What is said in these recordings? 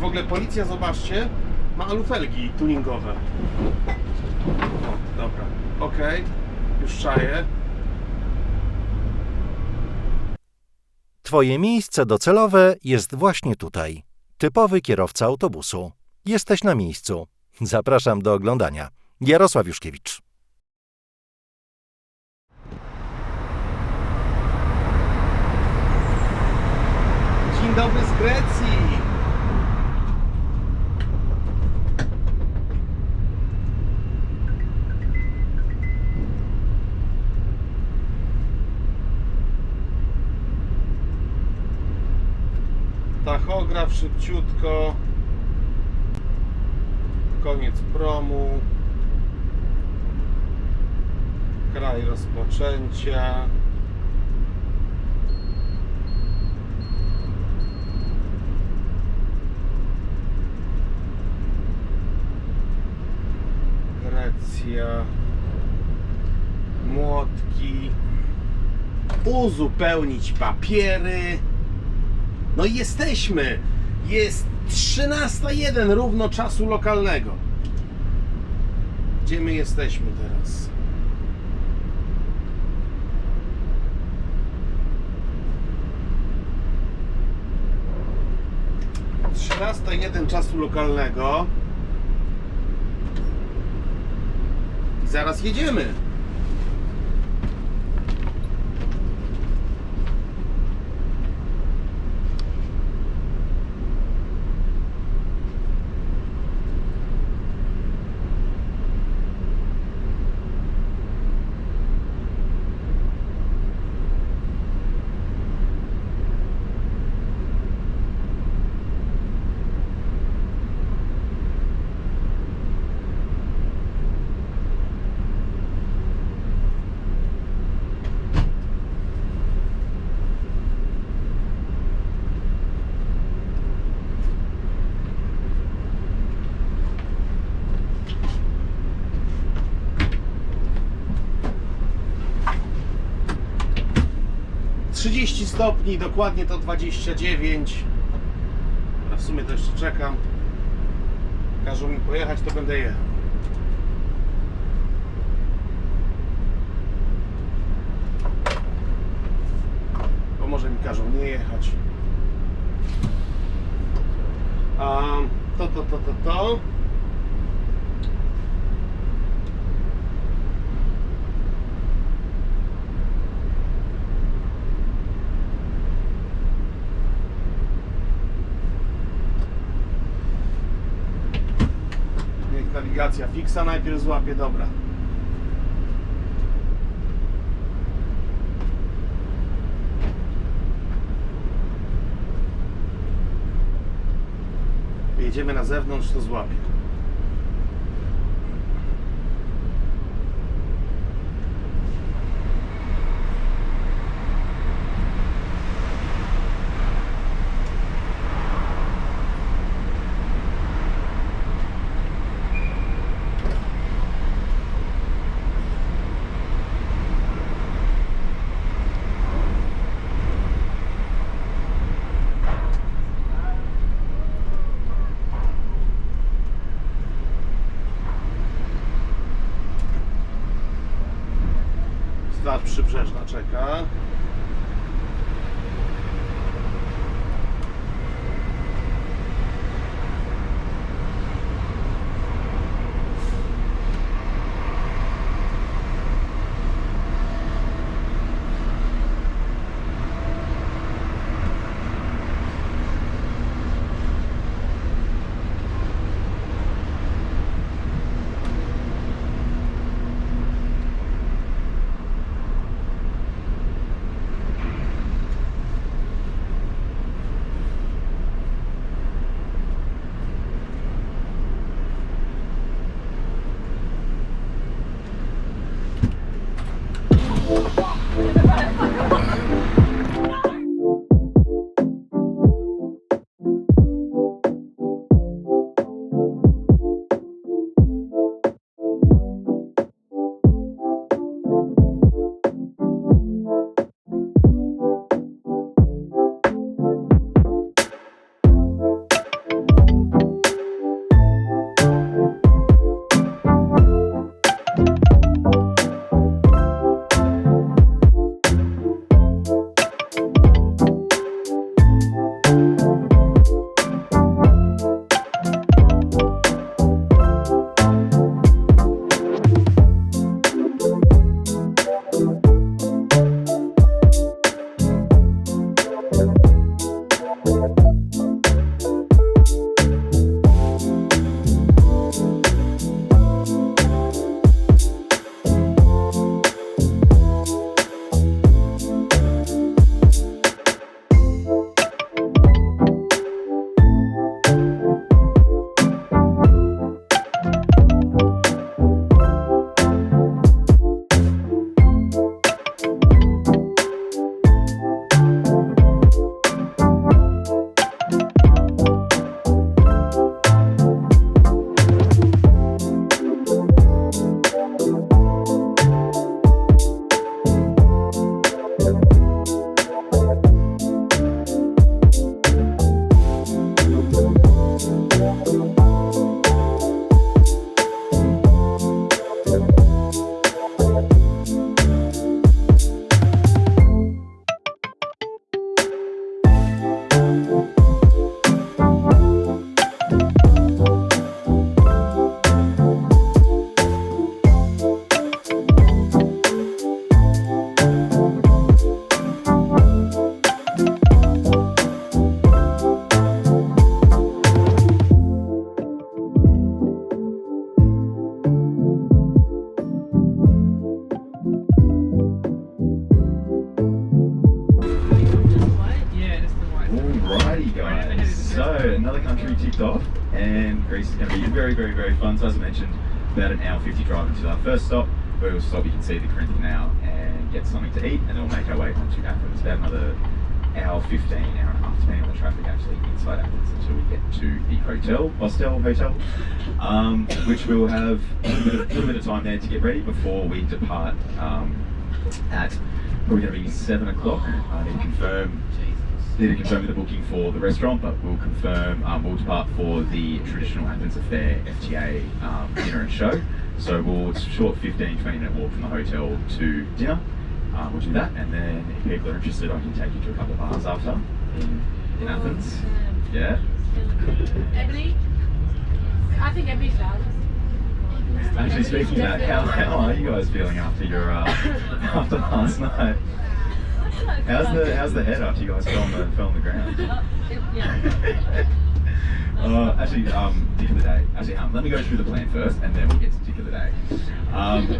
W ogóle policja, zobaczcie, ma alufelgi tuningowe. O, dobra, okej, już czaję. Twoje miejsce docelowe jest właśnie tutaj. Typowy kierowca autobusu. Jesteś na miejscu. Zapraszam do oglądania. Jarosław Juszkiewicz. Dzień dobry z Grecji! Tachograf szybciutko. Koniec promu. Kraj rozpoczęcia. Grecja. Młotki. Uzupełnić papiery. No i jesteśmy. Jest 13:01 równo czasu lokalnego. Gdzie my jesteśmy teraz? Trzynasta jeden czasu lokalnego. I zaraz jedziemy. Trzydzieści stopni, dokładnie to 29. A w sumie to jeszcze czekam. Każą mi pojechać, to będę jechał. Bo może mi każą nie jechać. A to. Nawigacja fixa najpierw złapie, dobra. Jedziemy na zewnątrz, to złapie. Straż Przybrzeżna czeka. Alrighty guys, so another country ticked off, and Greece is going to be very, very, very fun. So as I mentioned, about an hour 50 drive until our first stop, where we'll stop, you can see the Corinth Canal and get something to eat, and then we'll make our way onto Athens. About another hour 15, hour and a half, depending on the traffic actually inside Athens, until we get to the hostel, which we'll have a little bit of time there to get ready before we depart at probably going to be 7 o'clock. I need to confirm the booking for the restaurant, but we'll confirm we'll depart for the traditional Athens Affair FTA dinner and show. So we'll short 15-20 minute walk from the hotel to dinner. We'll do that, and then if people are interested, I can take you to a couple of bars after in Athens. Yeah. Ebony? I think Ebony's loud. Actually, speaking of that, how are you guys feeling after your after last night? How's the head after you guys fell on the ground? Actually, tick of the day. Actually, let me go through the plan first, and then we'll get to tick of the day.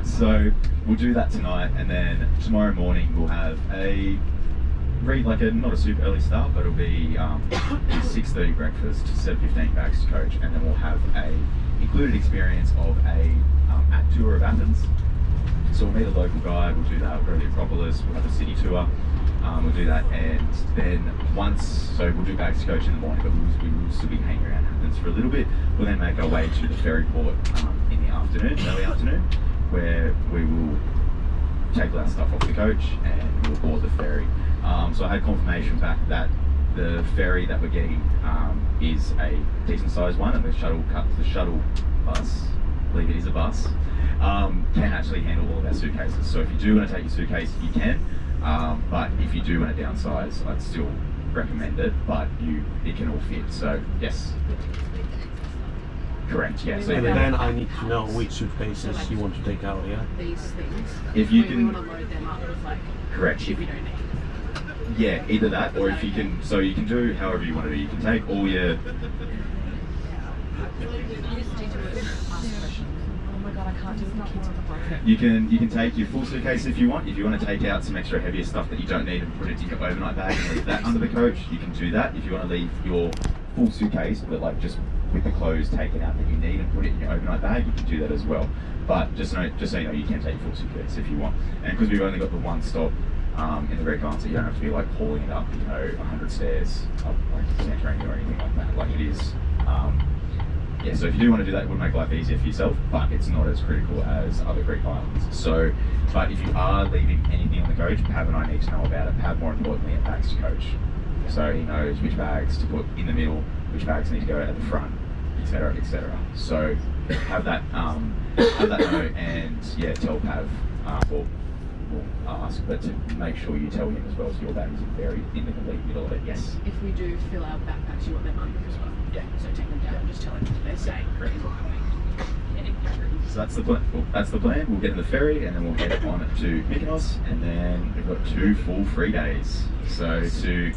So we'll do that tonight, and then tomorrow morning we'll have not a super early start, but it'll be 6:30 breakfast, 7:15 bags to coach, and then we'll have a included experience of a tour of Athens. So we'll meet a local guide, we'll do that, we'll go to the Acropolis, we'll have a city tour, we'll do that, and then we'll do bags to coach in the morning, but we will still be hanging around Athens for a little bit. We'll then make our way to the ferry port in the afternoon, early afternoon, where we will take all our stuff off the coach and we'll board the ferry. So I had confirmation back that the ferry that we're getting is a decent sized one, and the shuttle bus, I believe it is a bus, can actually handle all of our suitcases. So if you do want to take your suitcase, you can, but if you do want to downsize, I'd still recommend it, but it can all fit. So yes, correct, yeah. So and then I need to know which suitcases you want to take out, yeah? These things. If you we can, want to load them up with correct. shit we don't need. Yeah, either that, or if you can, so you can do however you want to do. You can take all your. You can take your full suitcase if you want. If you want to take out some extra heavier stuff that you don't need and put it in your overnight bag and leave that under the coach, you can do that. If you want to leave your full suitcase, but like just with the clothes taken out that you need and put it in your overnight bag, you can do that as well. But just so you know, you can take your full suitcase if you want. And because we've only got the one stop in the Greek islands, you don't have to be like hauling it up, 100 stairs up like Santorini or anything like that. Like it is. Yeah, so if you do want to do that, it would make life easier for yourself, but it's not as critical as other Greek islands. So, but if you are leaving anything on the coach, Pav and I need to know about it. Pav, more importantly, at bags to coach. So he knows which bags to put in the middle, which bags need to go at the front, etc., etc. So have that note, and yeah, tell Pav, we'll ask, but to make sure you tell him as well, so your bag is buried in the complete middle of it. Yes. If we do fill our backpacks, you want them under as well. Yeah. So take them down and just tell them they're safe. Correct. So that's the plan. Well, that's the plan. We'll get in the ferry and then we'll head on to Mykonos, and then we've got 2 full free days. So to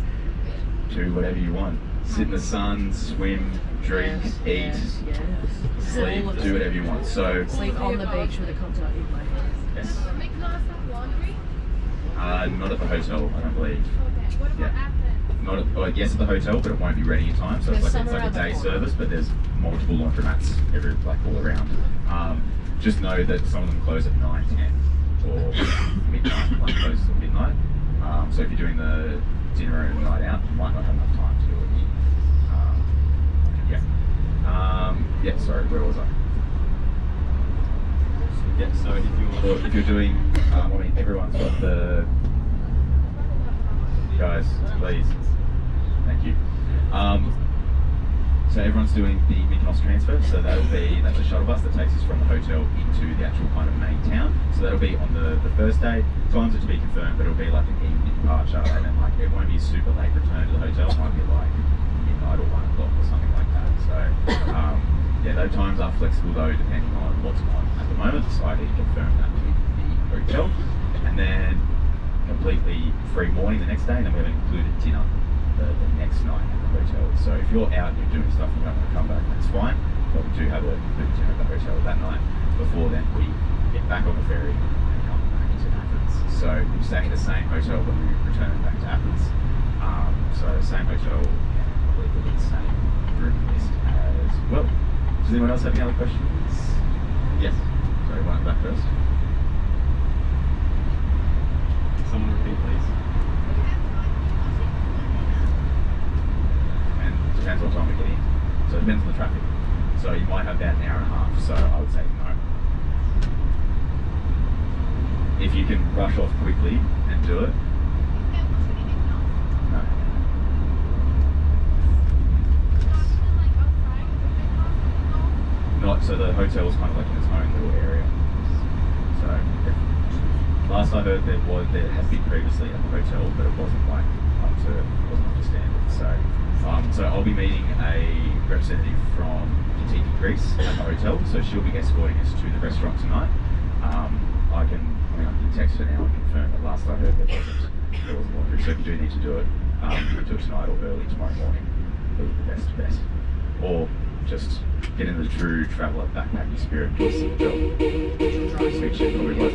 whatever you want. Sit in the sun, swim, drink, eat, sleep, do whatever you want. So sleep on the beach with a cocktail in my hand. Yes. Not at the hotel, I don't believe. Yeah. Yes, at the hotel, but it won't be ready in time. So it's like a day service, but there's multiple laundromats all around. Just know that some of them close at 9, 10, or midnight. One closes at midnight. So if you're doing the dinner and night out, you might not have enough time to do it. Yeah. Sorry, where was I? Yeah. So if you're doing, everyone's got the. Guys, please. Thank you. So everyone's doing the Mykonos transfer, so that's a shuttle bus that takes us from the hotel into the actual kind of main town. So that'll be on the first day. Times are to be confirmed, but it'll be like an evening departure, and then like it won't be a super late return to the hotel. It might be like midnight or 1 o'clock or something like that. So yeah, those times are flexible though, depending on what's on at the moment. So I need to confirm that with the hotel, and then completely free morning the next day, and then we have an included dinner the next night at the hotel. So if you're out and you're doing stuff and you don't want to come back, that's fine, but we do have a included dinner at the hotel that night. Before then, we get back on the ferry and come back into Athens. So we're staying at the same hotel when we return back to Athens So same hotel, probably look at the same room list as well. Does anyone else have any other questions? Yes. Sorry, one at the back first. Someone repeat, please. And it depends what time we get in. So it depends on the traffic. So you might have about an hour and a half, so I would say no. If you can rush off quickly and do it, no. Not, so the hotel was kind of like in its own little area. So last I heard there had been previously at the hotel, but it wasn't like up to standard. So I'll be meeting a representative from Greece at the hotel, so she'll be escorting us to the restaurant tonight. I can text her now and confirm that last I heard there wasn't laundry. So if you do need to do it, you can do it tonight or early tomorrow morning. It'll be the best. Or just get in the true traveller backpacking spirit and just the job. Switch it, probably work.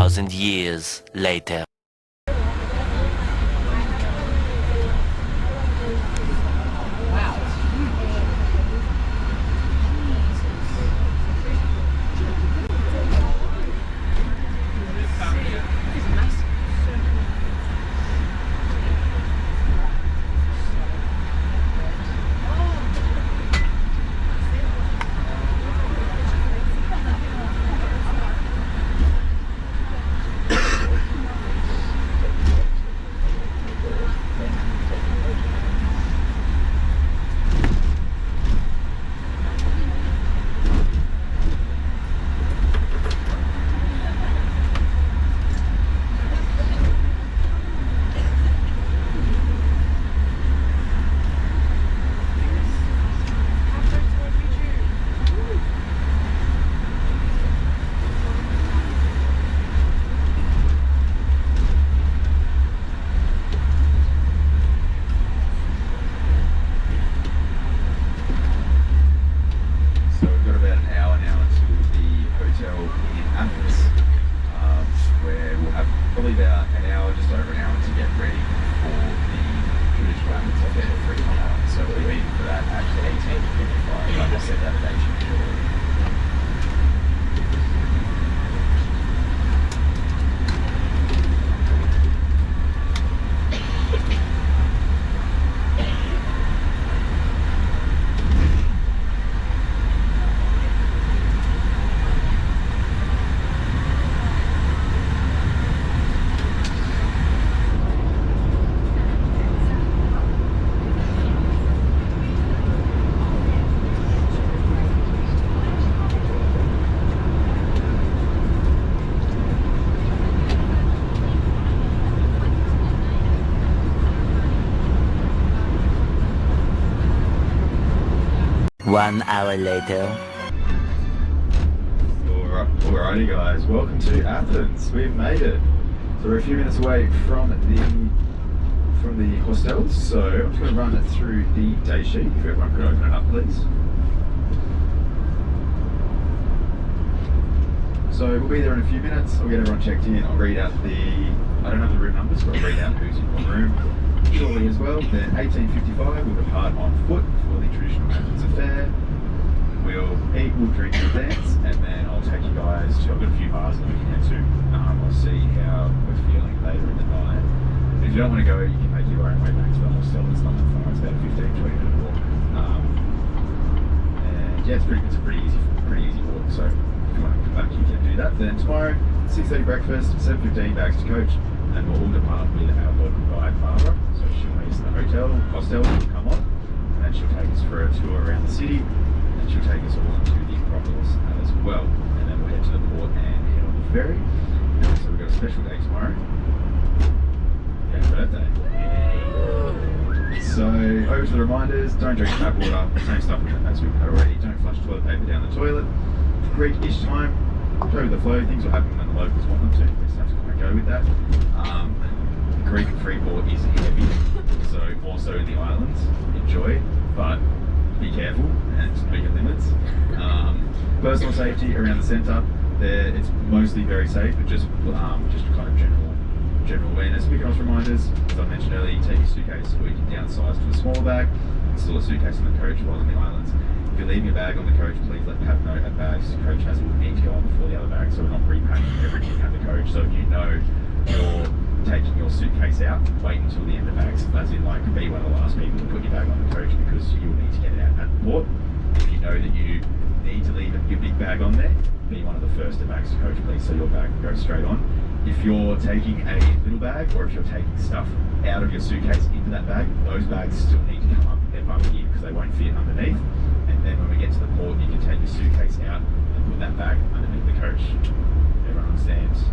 2,000 years later. One hour later. Alrighty guys, welcome to Athens. We've made it. So we're a few minutes away from the hostels. So I'm just going to run it through the day sheet. If everyone could open it up, please. So we'll be there in a few minutes. I'll get everyone checked in. I'll read out I don't have the room numbers, but I'll read out who's in what room shortly as well. Then 18:55 we'll depart on foot for the traditional Athens affair. We'll eat, we'll drink, we'll dance, and then I'll take you guys to, I've got a few bars that we can head to. I'll see how we're feeling later in the night. If you don't want to go, you can make your own way back to the hostel. It's not that far, it's about a 15-20 minute walk. And yeah, it's a pretty easy walk, so if you want to come back, you can do that. Then tomorrow, 6:30 breakfast, 7:15 bags to coach, and we'll all depart with our local guide, Barbara. So she'll meet us in the hostel, she'll come on, and then she'll take us for a tour around the city. She'll take us all into the Acropolis as well, and then we'll head to the port and head on the ferry. So we've got a special day tomorrow. Yeah, birthday. So over to the reminders: don't drink tap water. Same stuff as we've had already. Don't flush toilet paper down the toilet. Greek-ish time. Go with the flow. Things will happen when the locals want them to. We just have to kind of go with that. Greek freeport is heavy, so more so in the islands. Enjoy, but be careful and know your limits. Personal safety around the centre, it's mostly very safe, but just kind of general awareness. Mykonos reminders, as I mentioned earlier, you take your suitcase or you can downsize to a smaller bag, install a suitcase on the coach while in the islands. If you're leaving a bag on the coach, please let Pat know that bags the coach has will need to go on before the other bags, so we're not repacking everything at the coach. So if you know you're taking your suitcase out, wait until the end of bags, as in like be one of the last people to put your bag on the coach, because you will need to get it out at the port. If you know that you need to leave your big bag on there, be one of the first to bags to coach, please, so your bag goes straight on. If you're taking a little bag, or if you're taking stuff out of your suitcase into that bag, those bags still need to come up with their bum gear because they won't fit underneath. And then when we get to the port, you can take your suitcase out and put that bag underneath the coach. Everyone understands?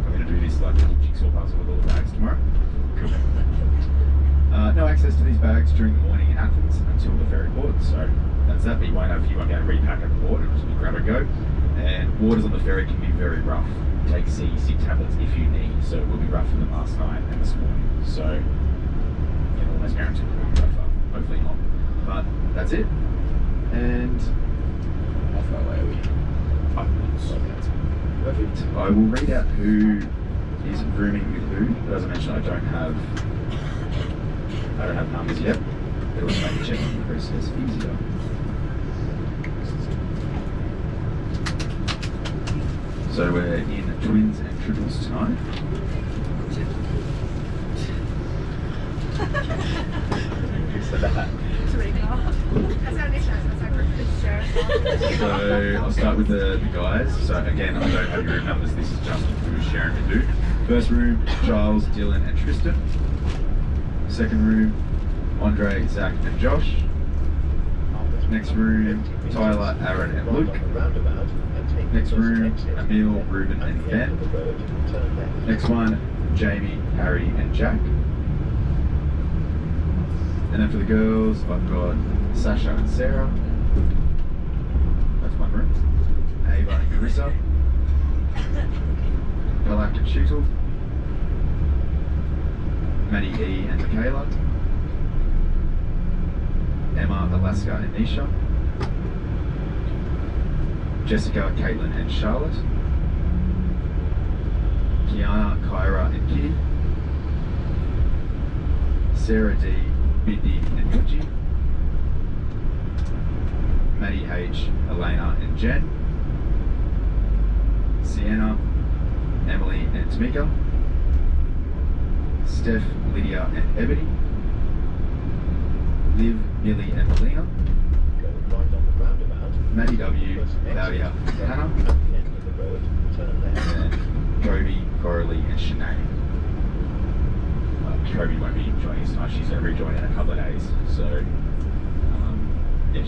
I'm going to do this like a little jigsaw puzzle with all the bags tomorrow. Cool. No access to these bags during the morning in Athens until the ferry port, so that's that. But you won't be able to repack at the port, it'll just be grab and go. And waters on the ferry can be very rough. Take C tablets if you need, so it will be rougher than last night and this morning. So you can almost guarantee it will be rougher. Hopefully not. But that's it. And how far away are we? 5 minutes. Perfect. I will read out who is rooming with who. But as I mentioned, I don't have numbers yet. It will make the checking process easier. So we're in twins and triples tonight. So I'll start with the guys. So again, I don't have your room numbers. This is just who's sharing with who. First room, Charles, Dylan, and Tristan. Second room, Andre, Zach, and Josh. Next room, Tyler, Aaron, and Luke. Next room, Emil, Ruben, and Ben. Next one, Jamie, Harry, and Jack. And then for the girls, I've got Sasha and Sarah. That's one room. Ava and Carissa. Balak and Sheetal. Maddie E and Michaela. Emma, Alaska and Nisha. Jessica, Caitlin and Charlotte. Kiana, Kyra and Kitty. Sarah D, Bindi and Yuji. Maddie H, Elena and Jen. Sienna, Emily and Tamika. Steph, Lydia and Ebony. Liv, Millie and Melina. Maddie W, Claudia and Hannah. And Kobe, Coralie and Shanae. Kobe won't be joining us tonight. She's going to rejoin in a couple of days. So, yeah,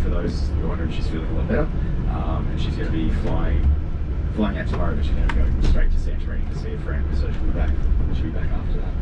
for those who are wondering, she's feeling a lot better. And she's going to be flying out tomorrow, but she's going to go straight to Santorini to see a friend. So she'll be back after that.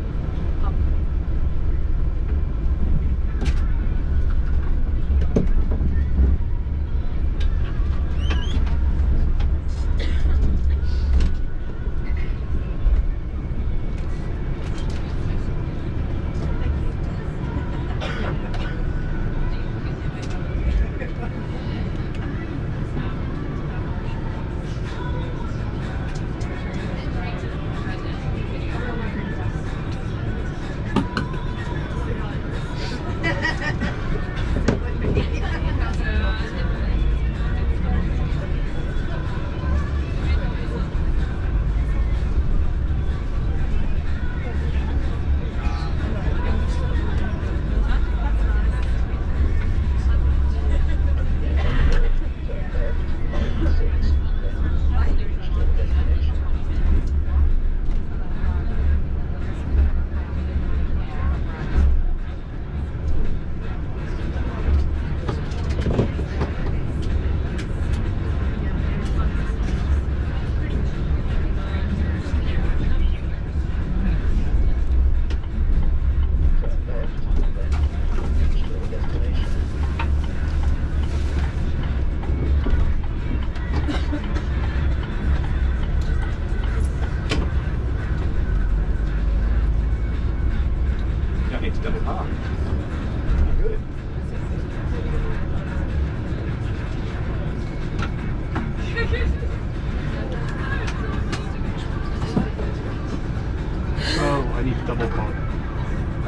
I need double pump.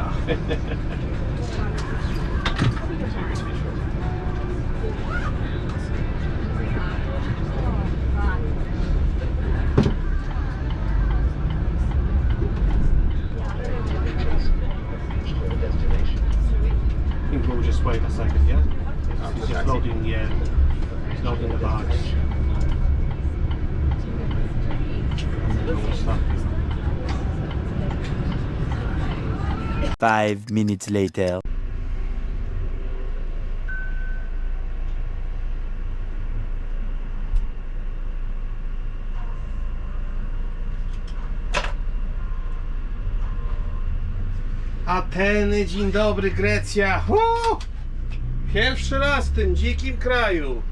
I think we'll just wait a second, yeah? He's just loading, he's loading the bags. And then we'll start. 5 minutes later. Ateny, dzień dobry, Grecja. Pierwszy raz w tym dzikim kraju.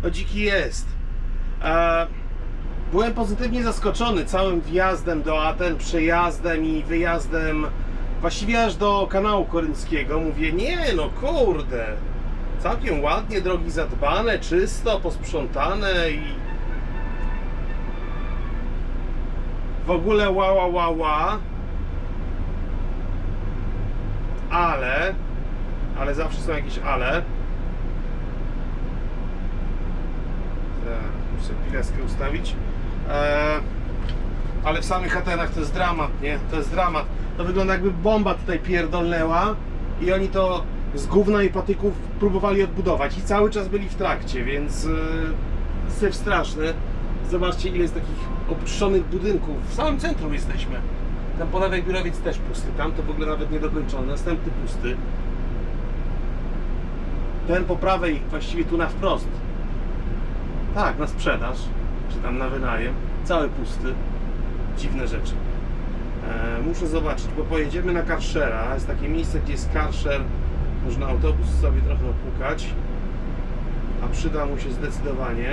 No dziki jest. Byłem pozytywnie zaskoczony całym wjazdem do Aten, przejazdem i wyjazdem właściwie aż do kanału korynckiego. Mówię, nie no kurde, całkiem ładnie, drogi zadbane, czysto, posprzątane i w ogóle ła. Ale zawsze są jakieś ale. Muszę sobie pileskę ustawić. Ale w samych Atenach to jest dramat, nie? To jest dramat. To wygląda jakby bomba tutaj pierdolnęła i oni to z gówna i patyków próbowali odbudować i cały czas byli w trakcie, więc syf straszny. Zobaczcie, ile jest takich opuszczonych budynków. W samym centrum jesteśmy. Tam po lewej biurowiec też pusty, tam to w ogóle nawet niedokończony, następny pusty. Ten po prawej, właściwie tu na wprost. Tak, na sprzedaż, czy tam na wynajem. Cały pusty. Dziwne rzeczy. Muszę zobaczyć, bo pojedziemy na carshera. Jest takie miejsce, gdzie jest carsher. Można autobus sobie trochę opłukać. A przyda mu się zdecydowanie.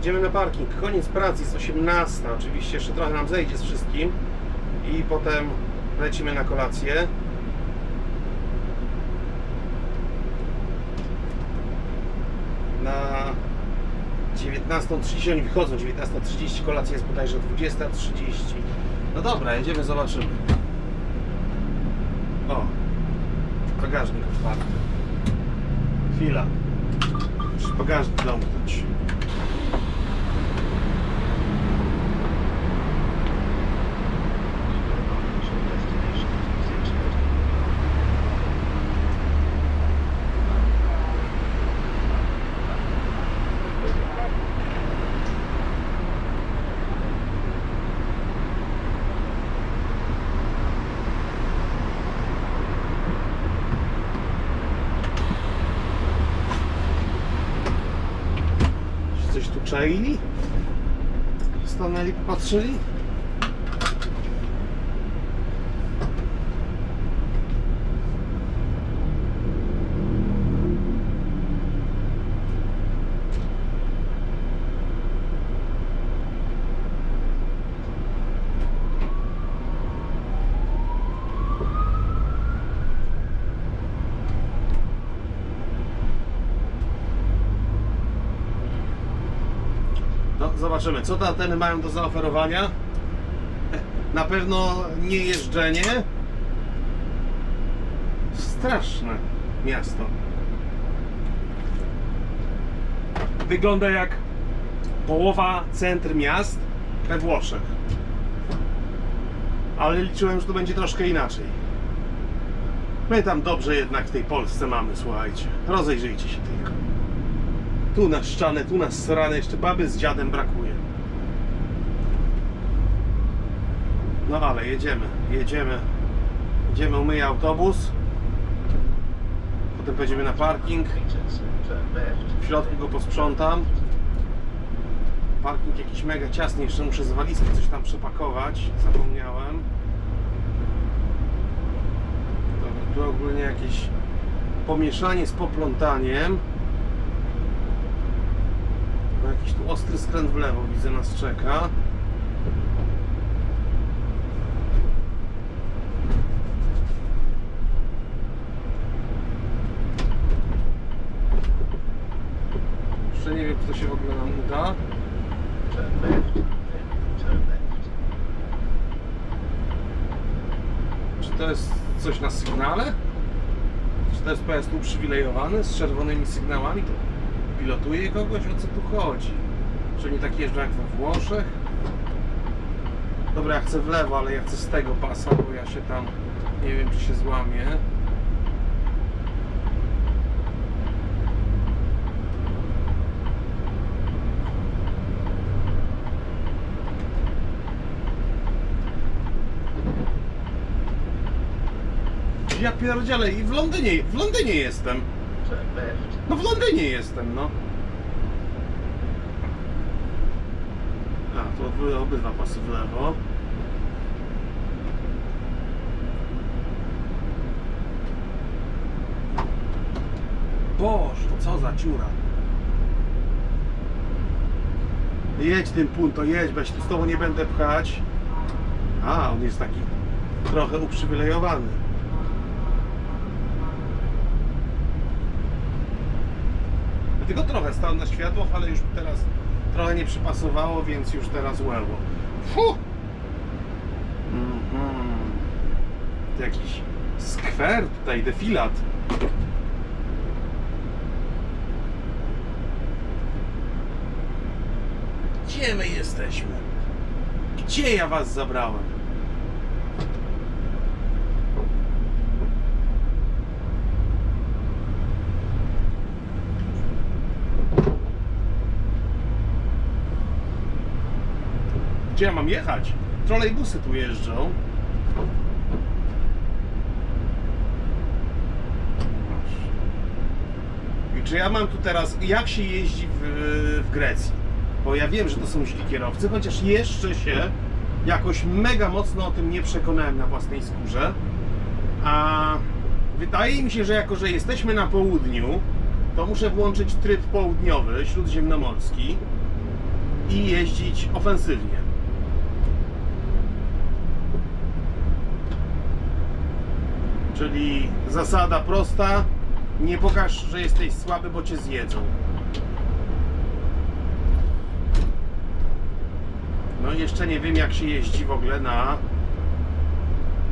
Idziemy na parking. Koniec pracy, jest 18. Oczywiście jeszcze trochę nam zejdzie z wszystkim. I potem lecimy na kolację. Na 19:30 oni wychodzą. 19:30, kolacja jest bodajże 20:30. No dobra, jedziemy, zobaczymy. O, bagażnik otwarty. Chwila. Muszę bagażnik zamknąć. Coś tu czaili? Stanęli, popatrzyli? Zobaczymy, co te Ateny mają do zaoferowania. Na pewno nie jeżdżenie. Straszne miasto. Wygląda jak połowa centr miast we Włoszech. Ale liczyłem, że to będzie troszkę inaczej. My tam dobrze jednak w tej Polsce mamy, słuchajcie. Rozejrzyjcie się tylko. Tu na ścianę, tu na sranę, jeszcze baby z dziadem brakuje. No ale jedziemy, umyję autobus. Potem pojedziemy na parking. W środku go posprzątam. Parking jakiś mega ciasny, jeszcze muszę z walizki coś tam przepakować. Zapomniałem. Dobra, tu ogólnie jakieś pomieszanie z poplątaniem. Jakiś tu ostry skręt w lewo, widzę, nas czeka. Jeszcze nie wiem, czy to się w ogóle nam uda. Czy to jest coś na sygnale? Czy to jest pojazd uprzywilejowany z czerwonymi sygnałami? To pilotuje kogoś? O co tu chodzi? Czy nie tak jeżdżą jak we Włoszech? Dobra, ja chcę w lewo, ale ja chcę z tego pasa, bo ja się tam nie wiem, czy się złamię. Ja pierdzielę i w Londynie jestem. No w Londynie jestem, no. A, to obydwa pasy w lewo. Boże, co za dziura. Jedź tym punto, jedź, bo ja się tu z tobą nie będę pchać. A, on jest taki trochę uprzywilejowany. Tylko trochę stał na światłach, ale już teraz trochę nie przypasowało, więc już teraz łeło. Jakiś skwer tutaj, defilat. Gdzie my jesteśmy? Gdzie ja was zabrałem? Gdzie ja mam jechać? Trolejbusy tu jeżdżą. I czy ja mam tu teraz... Jak się jeździ w Grecji? Bo ja wiem, że to są źli kierowcy, chociaż jeszcze się jakoś mega mocno o tym nie przekonałem na własnej skórze. A wydaje mi się, że jako że jesteśmy na południu, to muszę włączyć tryb południowy, śródziemnomorski i jeździć ofensywnie. Czyli zasada prosta: nie pokaż, że jesteś słaby, bo cię zjedzą. No i jeszcze nie wiem, jak się jeździ w ogóle na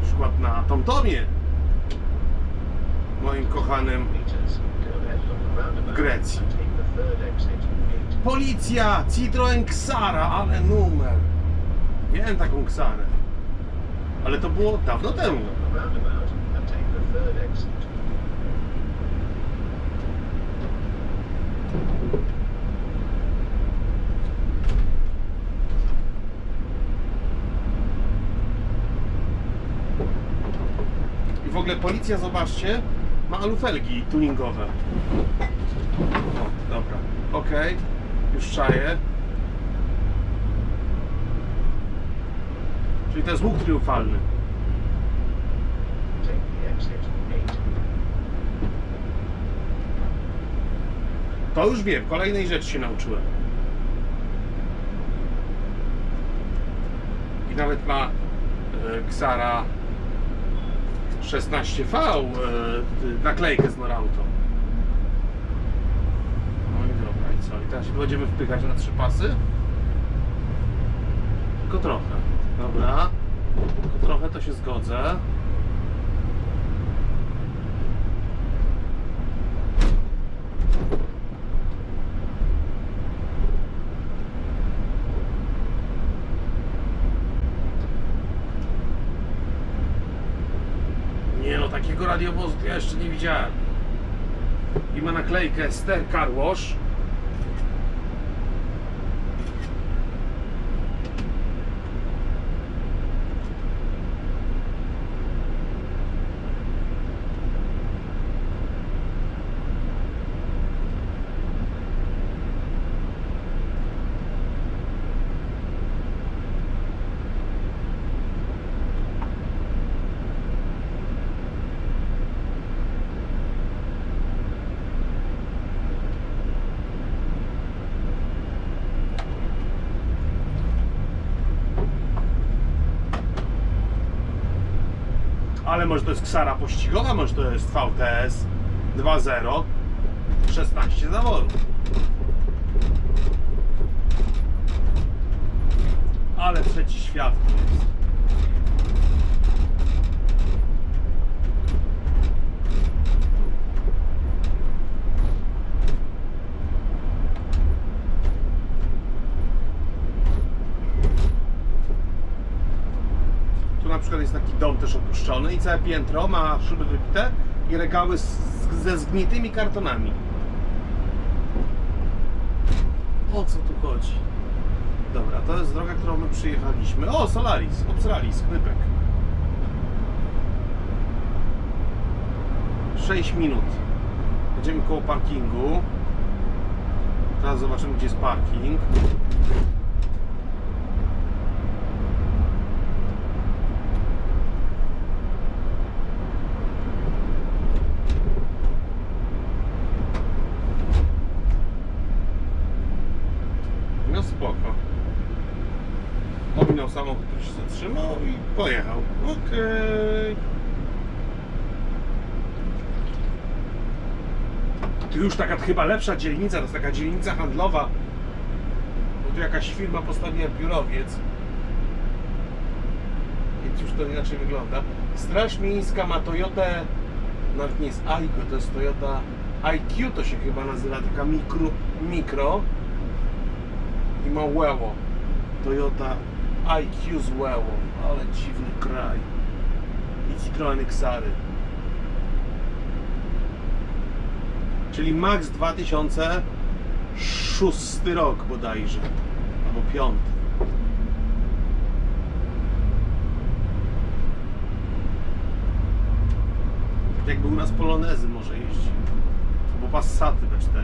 przykład na Tomtomie, moim kochanym, w Grecji. Policja! Citroen Xara, ale numer! Miałem taką Xarę, ale to było dawno temu. I w ogóle policja, zobaczcie, ma alufelgi tuningowe. O, dobra, okej, już czaję. Czyli to jest łuk triumfalny. To już wiem, kolejnej rzeczy się nauczyłem. I nawet ma Xara 16V naklejkę z Norauto. No i dobra, i co? I teraz się będziemy wpychać na 3 pasy? Tylko trochę. Dobra. Tylko trochę, to się zgodzę. Nie no, takiego radiowozu to ja jeszcze nie widziałem. I ma naklejkę Ster Car Wash. Ale może to jest Xara pościgowa, może to jest VTS 2.0, 16 zaworów. Ale trzeci świat to jest. Tu na przykład jest taki dom też opuszczony i całe piętro ma szyby wybite i regały ze zgnitymi kartonami. O co tu chodzi? Dobra, to jest droga, którą my przyjechaliśmy. O, Solaris, Obsralis, Knypek. 6 minut. Będziemy koło parkingu. Teraz zobaczymy, gdzie jest parking. No spoko. minął samochód, który się zatrzymał i pojechał. Okej. Tu już taka chyba lepsza dzielnica, to jest taka dzielnica handlowa. Bo tu jakaś firma postawiła biurowiec. Więc już to inaczej wygląda. Straż Miejska ma Toyotę, nawet nie jest Aygo, to jest Toyota IQ, to się chyba nazywa, taka mikro. I ma Łeło. Toyota IQ z Łeło, ale dziwny kraj. I Citroen Xary. Czyli max 2006 rok bodajże, albo 5. Jakby u nas Polonezy może jeździć, albo Passaty B4.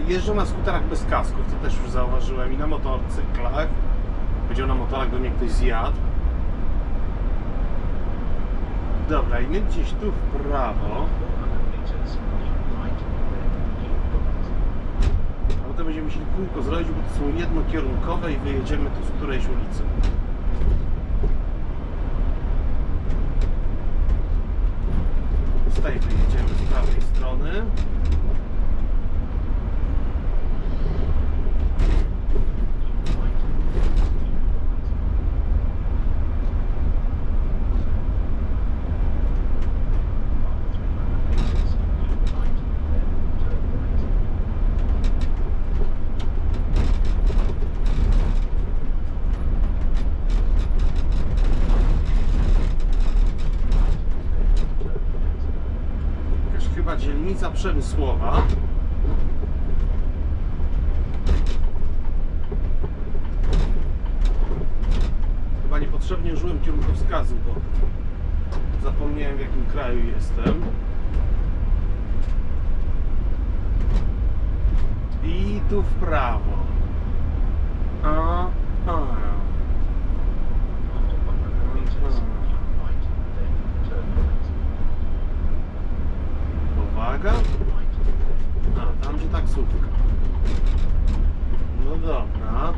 Jeżdżą na skuterach bez kasków, to też już zauważyłem, i na motocyklach. Powiedział na motorach, do mnie ktoś zjadł. Dobra, i my gdzieś tu w prawo. A potem będziemy musieli kółko zrobić, bo to są jednokierunkowe i wyjedziemy tu z którejś ulicy. Z tej wyjedziemy z prawej strony. Dzielnica przemysłowa. Chyba niepotrzebnie użyłem kierunkowskazu, bo zapomniałem, w jakim kraju jestem. I tu w prawo. Uwaga. A, tam gdzie taksówka. No dobra.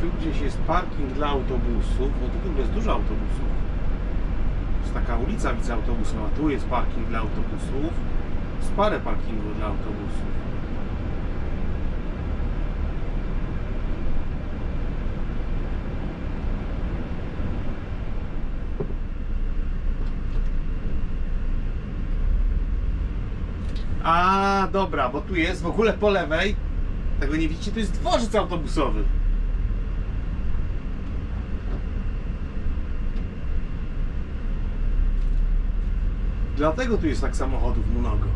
Tu gdzieś jest parking dla autobusów, bo tu w ogóle jest dużo autobusów. Jest taka ulica wiceautobusowa, tu jest parking dla autobusów. Jest parę parkingów dla autobusów. A, dobra, bo tu jest w ogóle po lewej, tego nie widzicie, to jest dworzec autobusowy. Dlatego tu jest tak samochodów mnogo.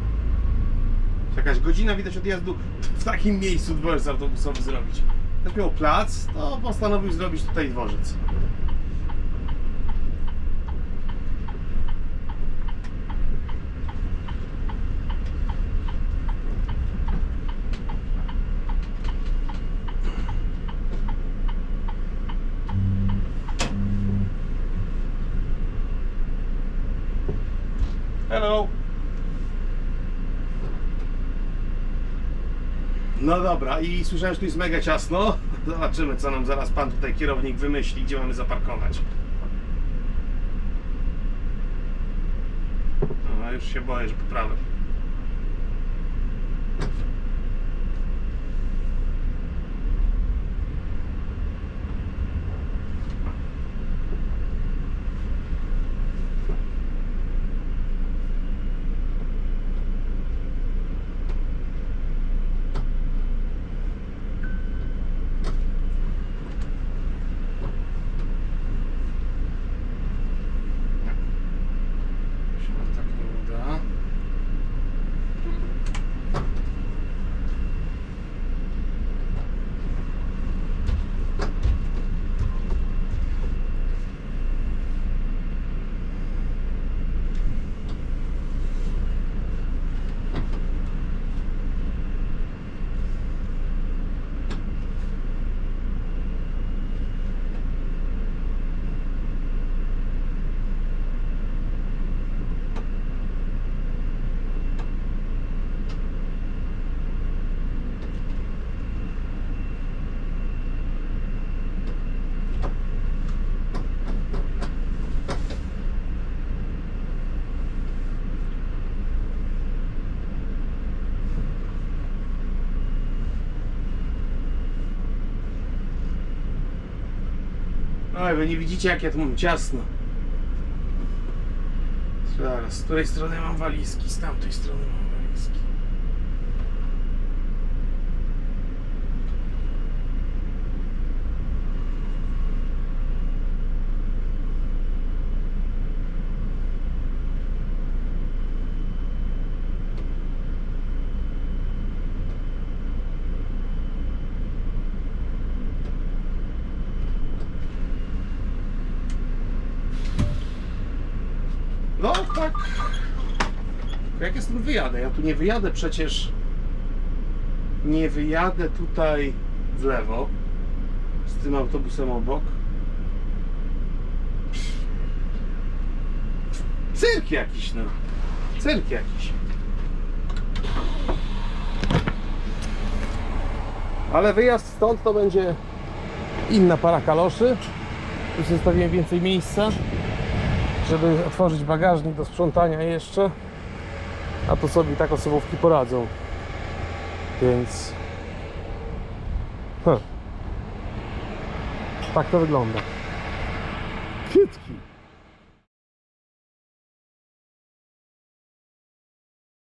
Jakaś godzina widać odjazdu w takim miejscu dworzec autobusowy zrobić. Jak miał plac, to postanowił zrobić tutaj dworzec. Hello. No dobra, i słyszałem, że tu jest mega ciasno. Zobaczymy, co nam zaraz pan tutaj kierownik wymyśli, gdzie mamy zaparkować. No, już się boję, że poprawę. Oj, wy nie widzicie, jak ja tu mam ciasno. Zaraz, z której strony mam walizki? Z tamtej strony mam walizki. No tak. Jak ja stąd wyjadę? Ja tu nie wyjadę przecież. Nie wyjadę tutaj w lewo z tym autobusem obok. Cyrk jakiś, no. Cyrk jakiś. Ale wyjazd stąd to będzie inna para kaloszy. Tu zostawiłem więcej miejsca, żeby otworzyć bagażnik do sprzątania jeszcze, a to sobie tak osobówki poradzą, więc tak to wygląda. Kietki.